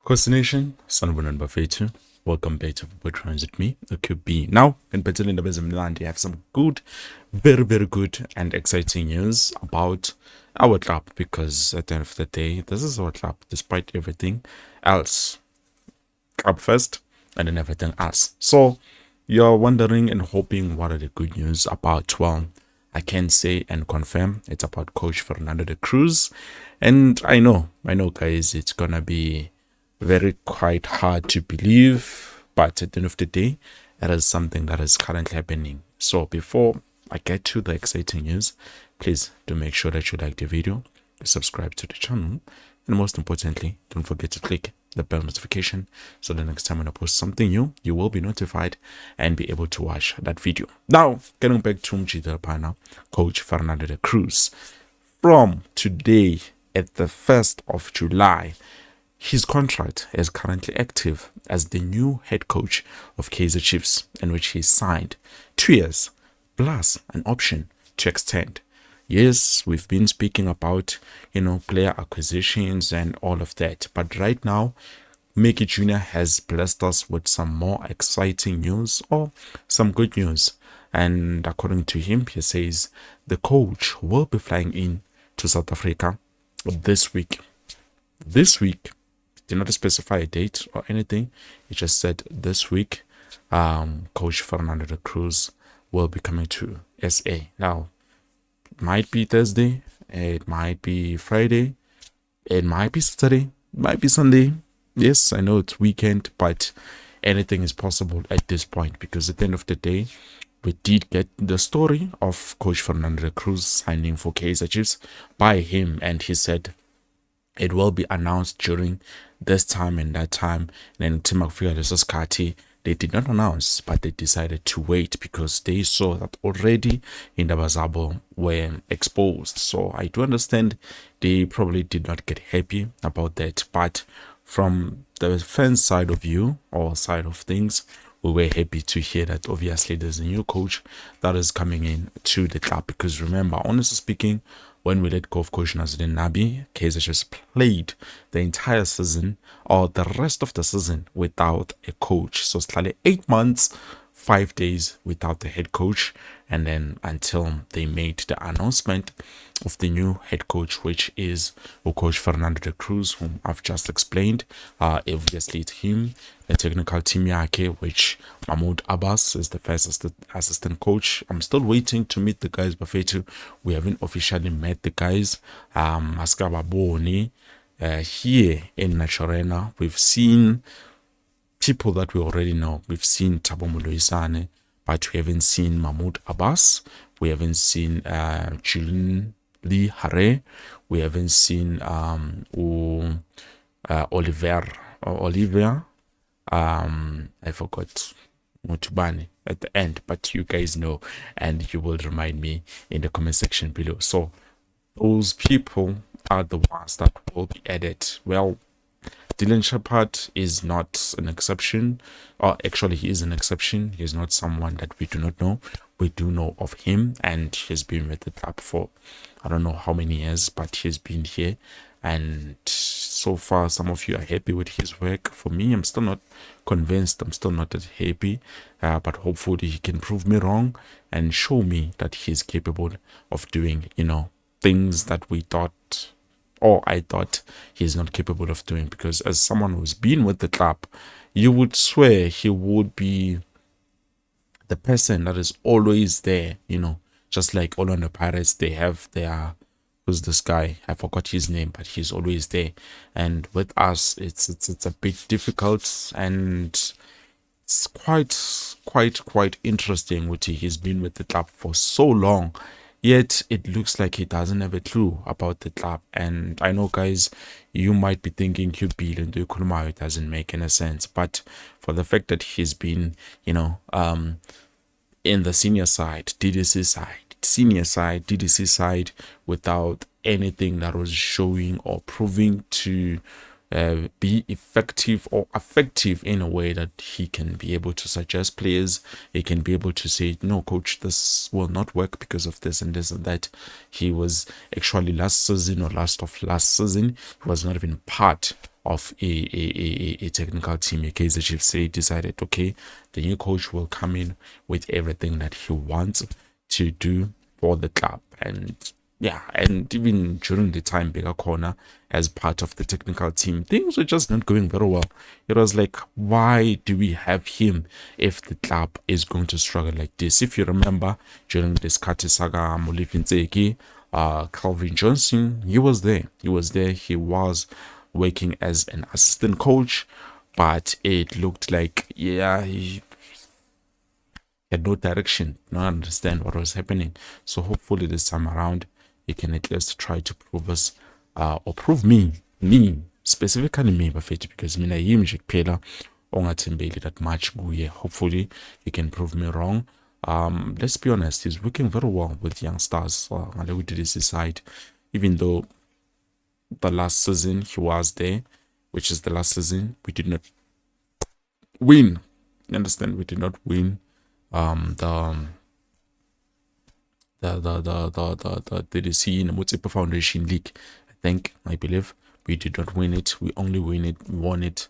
Khosination, sanibonani bafethu. Welcome back to Football Transit me, the QB. Now, in Petalin Bezimland, you have some good, very good and exciting news about our club because at the end of the day, this is our club despite everything else. Club first and then everything else. So, you're wondering and hoping what are the good news about? Well, I can say and confirm it's about Coach Fernando de Cruz. And I know, guys, it's gonna be very quite hard to believe, but at the end of the day, it is something that is currently happening. So before I get to the exciting news, please do make sure that you like the video, subscribe to the channel, and most importantly, don't forget to click the bell notification so the next time when I post something new, you will be notified and be able to watch that video. Now, getting back to Mjida Coach Fernando de Cruz. From today at the 1st of July, his contract is currently active as the new head coach of Kaizer Chiefs, in which he signed 2 years plus an option to extend. Yes, we've been speaking about, player acquisitions and all of that. But right now, Mickey Jr. has blessed us with some more exciting news or some good news. And according to him, he says the coach will be flying in to South Africa this week. This week, did not specify a date or anything. He just said this week, Coach Fernando de Cruz will be coming to SA. Now, it might be Thursday, it might be Friday, it might be Saturday, it might be Sunday. Yes, I know it's weekend, but anything is possible at this point because at the end of the day, we did get the story of Coach Fernando de Cruz signing for Kaizer Chiefs by him, and he said it will be announced during this time and that time. And then Timakfika they did not announce, but they decided to wait because they saw that already in the Bazabo were exposed. So I do understand they probably did not get happy about that, but from the fans side of view or side of things, we were happy to hear that obviously there's a new coach that is coming in to the club. Because remember, honestly speaking, when we let go of Coach Nazardine Nabi, Kaizer just played the entire season or the rest of the season without a coach. So it's like 8 months, 5 days without the head coach, and then until they made the announcement of the new head coach, which is Coach Fernando de Cruz, whom I've just explained. Obviously it's him, the technical team yake, which Mahmoud Abbas is the first assistant coach. I'm still waiting to meet the guys, Bafetu. We haven't officially met the guys. Maskababoni here in Nachorena, we've seen people that we already know. We've seen Thabo Moloisane, but we haven't seen Mahmoud Abbas. We haven't seen Julian Lee Hare. We haven't seen Oliver. I forgot Mutubani at the end, but you guys know, and you will remind me in the comment section below. So those people are the ones that will be added. Well, Dylan Shepard is not an exception, or actually he is an exception. He is not someone that we do not know. We do know of him, and he's been with the club for I don't know how many years, but he's been here, and so far some of you are happy with his work. For me, I'm still not convinced. I'm still not that happy, but hopefully he can prove me wrong and show me that he's capable of doing, things that we thought or I thought he's not capable of doing. Because as someone who's been with the club, you would swear he would be the person that is always there, just like Orlando Pirates, they have their, who's this guy? I forgot his name, but he's always there. And with us, it's a bit difficult, and it's quite interesting. He's been with the club for so long, yet it looks like he doesn't have a clue about the club. And I know, guys, you might be thinking it doesn't make any sense, but for the fact that he's been, in the senior side, DDC side, without anything that was showing or proving to be effective or effective in a way that he can be able to suggest players. He can be able to say, no, coach, this will not work because of this and this and that. He was actually last season, he was not even part of a technical team. A Kaizer Chiefs say decided, okay, the new coach will come in with everything that he wants to do for the club. And yeah, and even during the time Bigger Corner as part of the technical team, things were just not going very well. It was like, why do we have him if the club is going to struggle like this? If you remember, during this Kati saga, Molifintseki, Calvin Johnson, he was there. He was working as an assistant coach, but it looked like, yeah, he had no direction, not understand what was happening. So hopefully this time around, he can at least try to prove us, or prove me, specifically me, Bafethi, because mina yimi nje kuphela ongathembeli that much kuye. Hopefully he can prove me wrong. Let's be honest, he's working very well with young stars. We did this side, even though the last season he was there, which is the last season, we did not win. You understand? We did not win the DDC in the Mutsipa Foundation League. I believe we did not win it. We only won it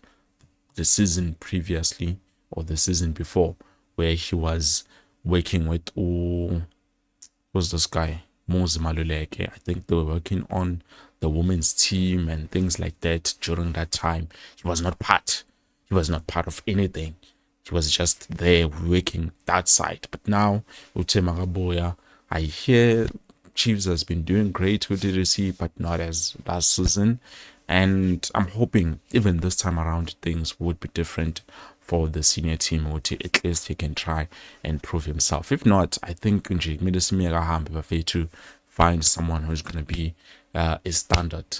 the season previously or the season before, where he was working with who's this guy? Mose Maluleke. I think they were working on the women's team and things like that during that time. He was not part of anything. He was just there working that side. But now, Utemagaboya, I hear Chiefs has been doing great with DDC, but not as last season. And I'm hoping even this time around things would be different for the senior team, or at least he can try and prove himself. If not, I think to find someone who's going to be a standard.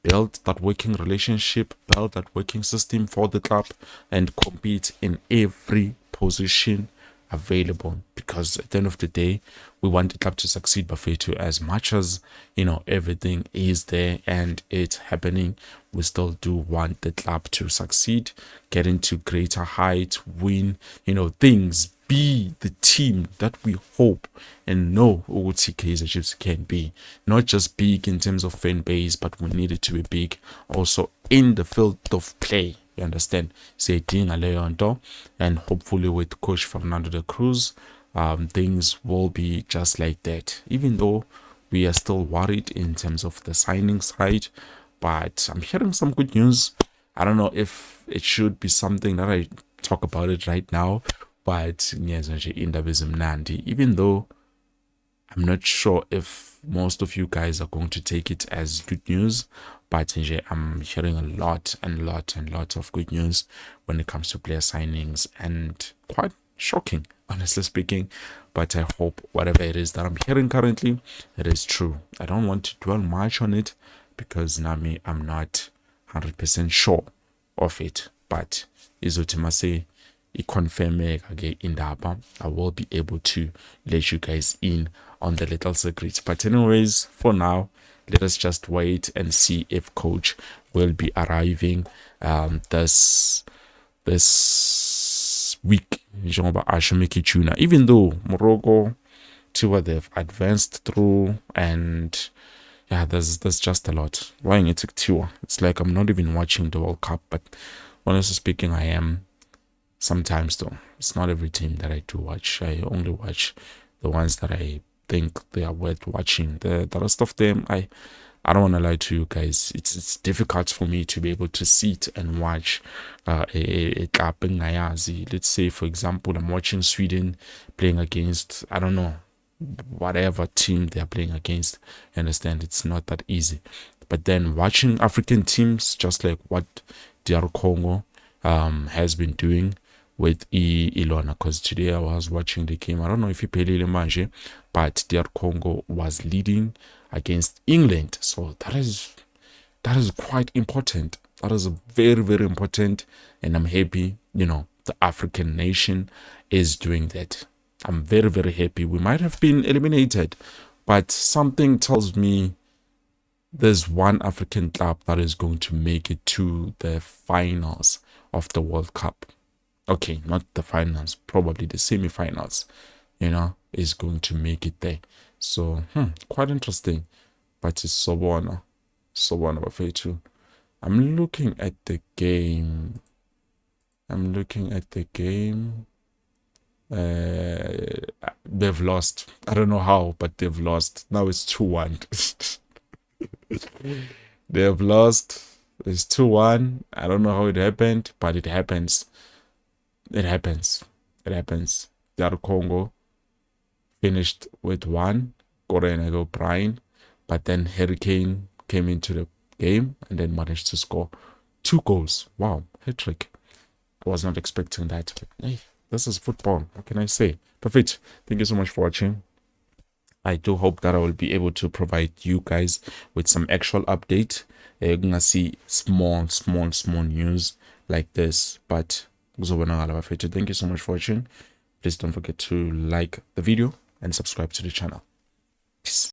Build that working relationship, build that working system for the club, and compete in every position available, because at the end of the day we want the club to succeed, Bafetu. As much as everything is there and it's happening, we still do want the club to succeed, get into greater heights, win things, be the team that we hope and know Uguti Kaizer Chiefs can be. Not just big in terms of fan base, but we need it to be big also in the field of play. You understand? Say Leonto, and hopefully with Coach Fernando the Cruz, things will be just like that. Even though we are still worried in terms of the signing side, but I'm hearing some good news. I don't know if it should be something that I talk about it right now, but even though I'm not sure if most of you guys are going to take it as good news, but I'm hearing a lot of good news when it comes to player signings, and quite shocking, honestly speaking. But I hope whatever it is that I'm hearing currently, it is true. I don't want to dwell much on it because Nami, I'm not 100% sure of it. But izotimase ikonfirme kage indaba, I will be able to let you guys in on the little secrets. But anyways, for now, let us just wait and see if coach will be arriving this week. Even though Morocco, Tua, they've advanced through, and yeah, there's just a lot. Why it took Tua? It's like I'm not even watching the World Cup, but honestly speaking, I am sometimes though. It's not every team that I do watch. I only watch the ones that I think they are worth watching. The rest of them, I don't want to lie to you guys. It's difficult for me to be able to sit and watch a club in Ngayazi. Let's say, for example, I'm watching Sweden playing against, I don't know, whatever team they're playing against. You understand? It's not that easy. But then watching African teams, just like what DR Congo has been doing with Ilona, because today I was watching the game. I don't know if he played Manje, but DR Congo was leading against England. So that is quite important. That is very, very important. And I'm happy, the African nation is doing that. I'm very, very happy. We might have been eliminated, but something tells me there's one African club that is going to make it to the finals of the World Cup. Okay, not the finals, probably the semi-finals, is going to make it there. So, quite interesting. But it's Sobona. So one over 2. I'm looking at the game. They've lost. I don't know how, but they've lost. Now it's 2-1. They've lost. It's 2-1. I don't know how it happened, but it happens. It happens. DR Congo finished with 1. Korean Brian, but then Hurricane came into the game and then managed to score 2 goals. Wow, hat-trick. I was not expecting that. But, hey, this is football. What can I say? Perfect. Thank you so much for watching. I do hope that I will be able to provide you guys with some actual update. You're gonna see small news like this, but thank you so much for watching. Please don't forget to like the video and subscribe to the channel. Peace.